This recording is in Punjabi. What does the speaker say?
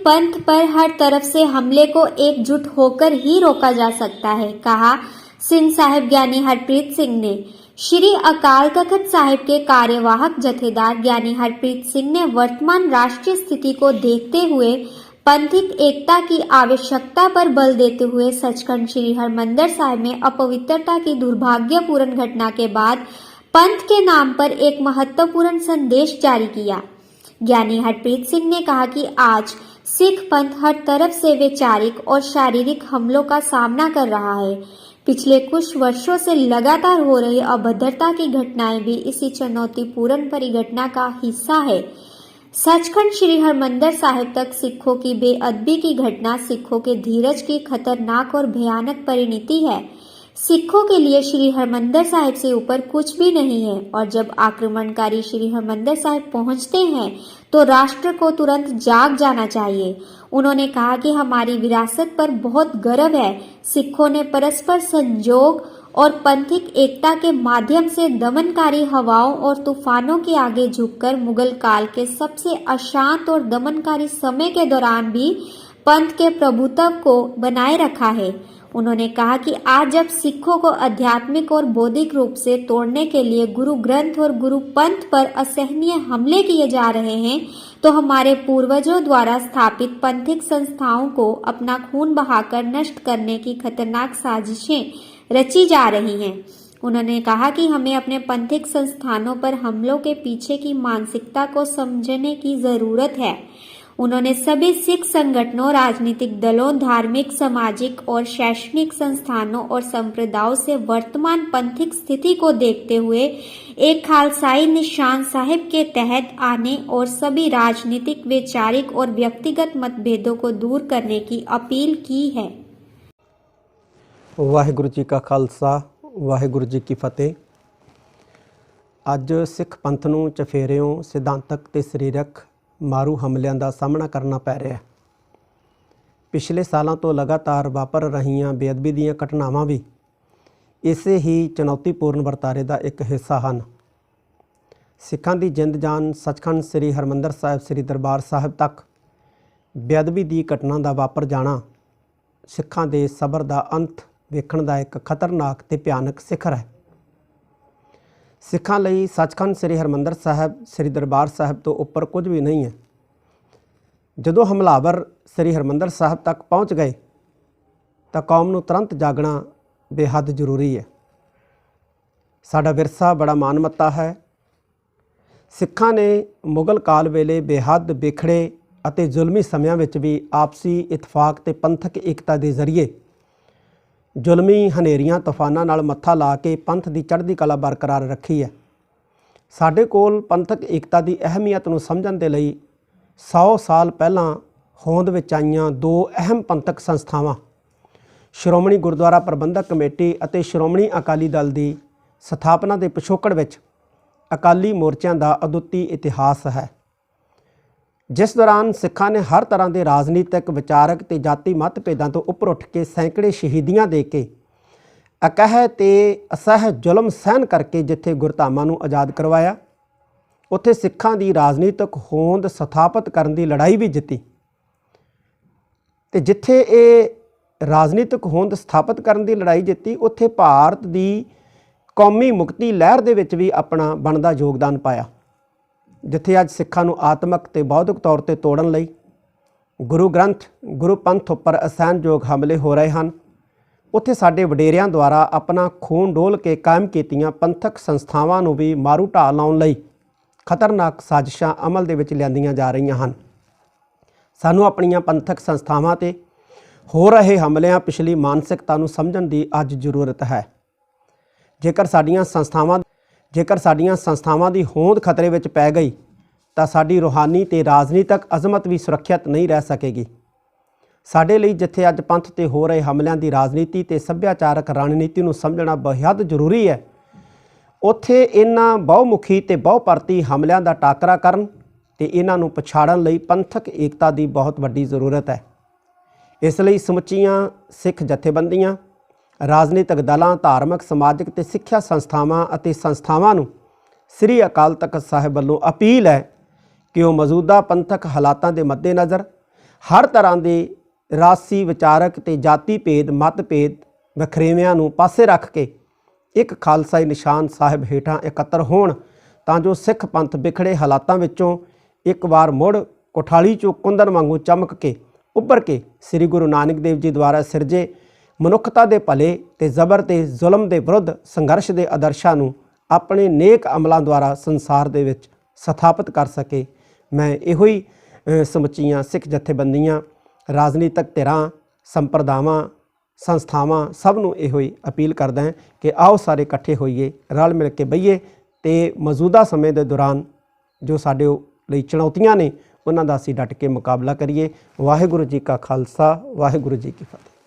पंथ पर हर तरफ से हमले को एकजुट होकर ही रोका जा सकता है, कहा सिंह साहिब ज्ञानी हरप्रीत सिंह ने। श्री अकाल तख्त साहिब के कार्यवाहक जथेदार ज्ञानी हरप्रीत सिंह ने वर्तमान राष्ट्रीय स्थिति को देखते हुए पंथिक एकता की आवश्यकता पर बल देते हुए सचखंड श्री हरमंदिर साहिब में अपवित्रता की दुर्भाग्यपूर्ण घटना के बाद पंथ के नाम पर एक महत्वपूर्ण संदेश जारी किया। ज्ञानी हरप्रीत सिंह ने कहा कि आज सिख पंथ हर तरफ से वैचारिक और शारीरिक हमलों का सामना कर रहा है। पिछले कुछ वर्षों से लगातार हो रही अभद्रता की घटनाएं भी इसी चुनौतीपूर्ण परिघटना का हिस्सा है। सचखंड श्री हरमंदिर साहिब तक सिखों की बेअदबी की घटना सिखों के धीरज की खतरनाक और भयानक परिणति है। सिखों के लिए श्री हरमंदिर साहिब से ऊपर कुछ भी नहीं है और जब आक्रमणकारी श्री हरमंदिर साहिब पहुंचते हैं तो राष्ट्र को तुरंत जाग जाना चाहिए। उन्होंने कहा कि हमारी विरासत पर बहुत गर्व है। सिखों ने परस्पर संयोग और पंथिक एकता के माध्यम से दमनकारी हवाओं और तूफानों के आगे झुककर मुगल काल के सबसे अशांत और दमनकारी समय के दौरान भी पंथ के प्रभुत्व को बनाए रखा है। उन्होंने कहा कि आज जब सिखों को आध्यात्मिक और बौद्धिक रूप से तोड़ने के लिए गुरु ग्रंथ और गुरु पंथ पर असहनीय हमले किए जा रहे हैं तो हमारे पूर्वजों द्वारा स्थापित पंथिक संस्थाओं को अपना खून बहाकर नष्ट करने की खतरनाक साजिशें रची जा रही हैं। उन्होंने कहा कि हमें अपने पंथिक संस्थानों पर हमलों के पीछे की मानसिकता को समझने की जरूरत है। उन्होंने सभी सिख संगठनों, राजनीतिक दलों, धार्मिक, सामाजिक और शैक्षणिक संस्थानों और संप्रदायों से वर्तमान पंथिक स्थिति को देखते हुए एक खालसाई निशान साहिब के तहत आने और सभी राजनीतिक, वैचारिक और व्यक्तिगत मतभेदों को दूर करने की अपील की है। वाहिगुरु जी का खालसा, वाहिगुरु जी की फतेह। अज सिख पंथ नूं चफेरियों, सिद्धांतक ते सरीरक मारू हमलिਆਂ ਦਾ ਸਾਹਮਣਾ ਕਰਨਾ ਪੈ ਰਿਹਾ ਹੈ। ਪਿਛਲੇ ਸਾਲਾਂ ਤੋਂ ਲਗਾਤਾਰ ਵਾਪਰ ਰਹੀਆਂ ਬੇਅਦਬੀ ਦੀਆਂ ਘਟਨਾਵਾਂ ਵੀ ਇਸੇ ਹੀ ਚੁਣੌਤੀਪੂਰਨ ਵਰਤਾਰੇ ਦਾ ਇੱਕ ਹਿੱਸਾ ਹਨ। ਸਿੱਖਾਂ ਦੀ ਜਿੰਦ ਜਾਨ ਸੱਚਖੰਡ ਸ੍ਰੀ ਹਰਮੰਦਰ ਸਾਹਿਬ ਸ੍ਰੀ ਦਰਬਾਰ ਸਾਹਿਬ ਤੱਕ ਬੇਅਦਬੀ ਦੀ ਘਟਨਾ ਦਾ ਵਾਪਰ ਜਾਣਾ ਸਿੱਖਾਂ ਦੇ ਸਬਰ ਦਾ ਅੰਤ ਵੇਖਣ ਦਾ ਇੱਕ ਖਤਰਨਾਕ ਤੇ ਭਿਆਨਕ ਸਿਖਰ ਹੈ। ਸਿੱਖਾਂ ਲਈ ਸੱਚਖੰਡ ਸ੍ਰੀ ਹਰਮੰਦਰ ਸਾਹਿਬ ਸ੍ਰੀ ਦਰਬਾਰ ਸਾਹਿਬ ਤੋਂ ਉੱਪਰ ਕੁਝ ਵੀ ਨਹੀਂ ਹੈ। ਜਦੋਂ ਹਮਲਾਵਰ ਸ੍ਰੀ ਹਰਮੰਦਰ ਸਾਹਿਬ ਤੱਕ ਪਹੁੰਚ ਗਏ ਤਾਂ ਕੌਮ ਨੂੰ ਤੁਰੰਤ ਜਾਗਣਾ ਬੇਹੱਦ ਜ਼ਰੂਰੀ ਹੈ। ਸਾਡਾ ਵਿਰਸਾ ਬੜਾ ਮਾਨਮੱਤਾ ਹੈ। ਸਿੱਖਾਂ ਨੇ ਮੁਗਲ ਕਾਲ ਵੇਲੇ ਬੇਹੱਦ ਵਿਖੜੇ ਅਤੇ ਜ਼ੁਲਮੀ ਸਮਿਆਂ ਵਿੱਚ ਵੀ ਆਪਸੀ ਇਤਫਾਕ ਤੇ ਪੰਥਕ ਏਕਤਾ ਦੇ ਜ਼ਰੀਏ ਜ਼ੁਲਮੀ ਹਨੇਰੀਆਂ ਤੂਫਾਨਾਂ ਨਾਲ ਮੱਥਾ ਲਾ ਕੇ ਪੰਥ ਦੀ ਚੜ੍ਹਦੀ ਕਲਾ ਬਰਕਰਾਰ ਰੱਖੀ ਹੈ। ਸਾਡੇ ਕੋਲ ਪੰਥਕ ਏਕਤਾ ਦੀ ਅਹਿਮੀਅਤ ਨੂੰ ਸਮਝਣ ਦੇ ਲਈ 100 ਸਾਲ ਪਹਿਲਾਂ ਹੋਂਦ ਵਿੱਚ ਆਈਆਂ ਦੋ ਅਹਿਮ ਪੰਥਕ ਸੰਸਥਾਵਾਂ ਸ਼੍ਰੋਮਣੀ ਗੁਰਦੁਆਰਾ ਪ੍ਰਬੰਧਕ ਕਮੇਟੀ ਅਤੇ ਸ਼੍ਰੋਮਣੀ ਅਕਾਲੀ ਦਲ ਦੀ ਸਥਾਪਨਾ ਦੇ ਪਿਛੋਕੜ ਵਿੱਚ ਅਕਾਲੀ ਮੋਰਚਿਆਂ ਦਾ ਅਦੁੱਤੀ ਇਤਿਹਾਸ ਹੈ, ਜਿਸ ਦੌਰਾਨ ਸਿੱਖਾਂ ਨੇ ਹਰ ਤਰ੍ਹਾਂ ਦੇ ਰਾਜਨੀਤਿਕ, ਵਿਚਾਰਕ ਤੇ ਜਾਤੀ ਮਤਭੇਦਾਂ ਤੋਂ ਉੱਪਰ ਉੱਠ ਕੇ ਸੈਂਕੜੇ ਸ਼ਹੀਦੀਆਂ ਦੇ ਕੇ ਅਕਹਿ ਤੇ ਅਸਹਿ ਜ਼ੁਲਮ ਸਹਿਣ ਕਰਕੇ ਜਿੱਥੇ ਗੁਰਧਾਮਾਂ ਨੂੰ ਆਜ਼ਾਦ ਕਰਵਾਇਆ, ਉੱਥੇ ਸਿੱਖਾਂ ਦੀ ਰਾਜਨੀਤਿਕ ਹੋਂਦ ਸਥਾਪਿਤ ਕਰਨ ਦੀ ਲੜਾਈ ਵੀ ਜਿੱਤੀ। ਤੇ ਜਿੱਥੇ ਇਹ ਰਾਜਨੀਤਿਕ ਹੋਂਦ ਸਥਾਪਿਤ ਕਰਨ ਦੀ ਲੜਾਈ ਜਿੱਤੀ, ਉੱਥੇ ਭਾਰਤ ਦੀ ਕੌਮੀ ਮੁਕਤੀ ਲਹਿਰ ਦੇ ਵਿੱਚ ਵੀ ਆਪਣਾ ਬਣਦਾ ਯੋਗਦਾਨ ਪਾਇਆ। ਜਿੱਥੇ ਅੱਜ ਸਿੱਖਾਂ ਨੂੰ ਆਤਮਿਕ ਤੇ ਬੌਧਿਕ ਤੌਰ ਤੇ ਤੋੜਨ ਲਈ ਗੁਰੂ ਗ੍ਰੰਥ, ਗੁਰੂ ਪੰਥ ਉੱਪਰ ਅਸਹਿਣਯੋਗ ਹਮਲੇ ਹੋ ਰਹੇ ਹਨ, ਉੱਥੇ ਸਾਡੇ ਵਡੇਰਿਆਂ ਦੁਆਰਾ ਆਪਣਾ ਖੂਨ ਡੋਲ ਕੇ ਕਾਇਮ ਕੀਤੀਆਂ ਪੰਥਕ ਸੰਸਥਾਵਾਂ ਨੂੰ ਵੀ ਮਾਰੂ ਢਾਹ ਲਾਉਣ ਲਈ ਖਤਰਨਾਕ ਸਾਜ਼ਿਸ਼ਾਂ ਅਮਲ ਦੇ ਵਿੱਚ ਲਿਆਂਦੀਆਂ ਜਾ ਰਹੀਆਂ ਹਨ। ਸਾਨੂੰ ਆਪਣੀਆਂ ਪੰਥਕ ਸੰਸਥਾਵਾਂ ਤੇ ਹੋ ਰਹੇ ਹਮਲਿਆਂ ਪਿਛਲੀ ਮਾਨਸਿਕਤਾ ਨੂੰ ਸਮਝਣ ਦੀ ਅੱਜ ਜ਼ਰੂਰਤ ਹੈ। ਜੇਕਰ ਸਾਡੀਆਂ ਸੰਸਥਾਵਾਂ ਦੀ ਹੋਂਦ ਖਤਰੇ ਵਿੱਚ ਪੈ ਗਈ ਤਾਂ ਸਾਡੀ ਰੂਹਾਨੀ ਤੇ ਰਾਜਨੀਤਿਕ ਅਜ਼ਮਤ ਵੀ ਸੁਰੱਖਿਅਤ ਨਹੀਂ ਰਹਿ ਸਕੇਗੀ। ਸਾਡੇ ਲਈ ਜਿੱਥੇ ਅੱਜ ਪੰਥ ਤੇ ਹੋ ਰਹੇ ਹਮਲਿਆਂ ਦੀ ਰਾਜਨੀਤੀ ਤੇ ਸੱਭਿਆਚਾਰਕ ਰਣਨੀਤੀ ਨੂੰ ਸਮਝਣਾ ਬੇਹੱਦ ਜ਼ਰੂਰੀ ਹੈ, ਉੱਥੇ ਇਹਨਾਂ ਬਹੁਮੁਖੀ ਤੇ ਬਹੁਪਰਤੀ ਹਮਲਿਆਂ ਦਾ ਟਾਕਰਾ ਕਰਨ ਤੇ ਇਹਨਾਂ ਨੂੰ ਪਛਾੜਨ ਲਈ ਪੰਥਕ ਏਕਤਾ ਦੀ ਬਹੁਤ ਵੱਡੀ ਜ਼ਰੂਰਤ ਹੈ। ਇਸ ਲਈ ਸਮੁੱਚੀਆਂ ਸਿੱਖ ਜਥੇਬੰਦੀਆਂ, ਰਾਜਨੀਤਿਕ ਦਲਾਂ, ਧਾਰਮਿਕ, ਸਮਾਜਿਕ ਤੇ ਸਿੱਖਿਆ ਸੰਸਥਾਵਾਂ ਅਤੇ ਸੰਸਥਾਵਾਂ ਨੂੰ ਸ੍ਰੀ ਅਕਾਲ ਤਖਤ ਸਾਹਿਬ ਵੱਲੋਂ ਅਪੀਲ ਹੈ ਕਿ ਉਹ ਮੌਜੂਦਾ ਪੰਥਕ ਹਾਲਾਤਾਂ ਦੇ ਮੱਦੇਨਜ਼ਰ ਹਰ ਤਰ੍ਹਾਂ ਦੇ ਰਾਜਸੀ ਵਿਚਾਰਕ ਤੇ ਜਾਤੀ ਭੇਦ ਮਤਭੇਦ ਵਖਰੇਵਿਆਂ ਨੂੰ ਪਾਸੇ ਰੱਖ ਕੇ ਇੱਕ ਖਾਲਸਾਈ ਨਿਸ਼ਾਨ ਸਾਹਿਬ ਹੇਠਾਂ ਇਕੱਤਰ ਹੋਣ ਤਾਂ ਜੋ ਸਿੱਖ ਪੰਥ ਵਿਖੜੇ ਹਾਲਾਤਾਂ ਵਿੱਚੋਂ ਇੱਕ ਵਾਰ ਮੁੜ ਕੋਠਾਲੀ ਚੋਂ ਕੁੰਦਨ ਵਾਂਗੂ ਚਮਕ ਕੇ ਉੱਭਰ ਕੇ ਸ੍ਰੀ ਗੁਰੂ ਨਾਨਕ ਦੇਵ ਜੀ ਦੁਆਰਾ ਸਿਰਜੇ ਮਨੁੱਖਤਾ ਦੇ ਭਲੇ ਤੇ ਜ਼ਬਰ ਤੇ ਜ਼ੁਲਮ ਦੇ ਵਿਰੁੱਧ ਸੰਘਰਸ਼ ਦੇ ਆਦਰਸ਼ਾਂ ਨੂੰ ਆਪਣੇ ਨੇਕ ਅਮਲਾਂ ਦੁਆਰਾ ਸੰਸਾਰ ਦੇ ਵਿੱਚ ਸਥਾਪਿਤ ਕਰ ਸਕੇ। ਮੈਂ ਇਹੋ ਹੀ ਸਮੁੱਚੀਆਂ ਸਿੱਖ ਜਥੇਬੰਦੀਆਂ, ਰਾਜਨੀਤਿਕ ਧਿਰਾਂ, ਸੰਪਰਦਾਵਾਂ, ਸੰਸਥਾਵਾਂ ਸਭ ਨੂੰ ਇਹੋ ਹੀ ਅਪੀਲ ਕਰਦਾ ਹਾਂ ਕਿ ਆਓ ਸਾਰੇ ਇਕੱਠੇ ਹੋਈਏ, ਰਲ ਮਿਲ ਕੇ ਬਈਏ ਤੇ ਮੌਜੂਦਾ ਸਮੇਂ ਦੇ ਦੌਰਾਨ ਜੋ ਸਾਡੇ ਲਈ ਚੁਣੌਤੀਆਂ ਨੇ ਉਹਨਾਂ ਦਾ ਅਸੀਂ ਡਟ ਕੇ ਮੁਕਾਬਲਾ ਕਰੀਏ। ਵਾਹਿਗੁਰੂ ਜੀ ਕਾ ਖਾਲਸਾ, ਵਾਹਿਗੁਰੂ ਜੀ ਕੀ ਫਤਿਹ।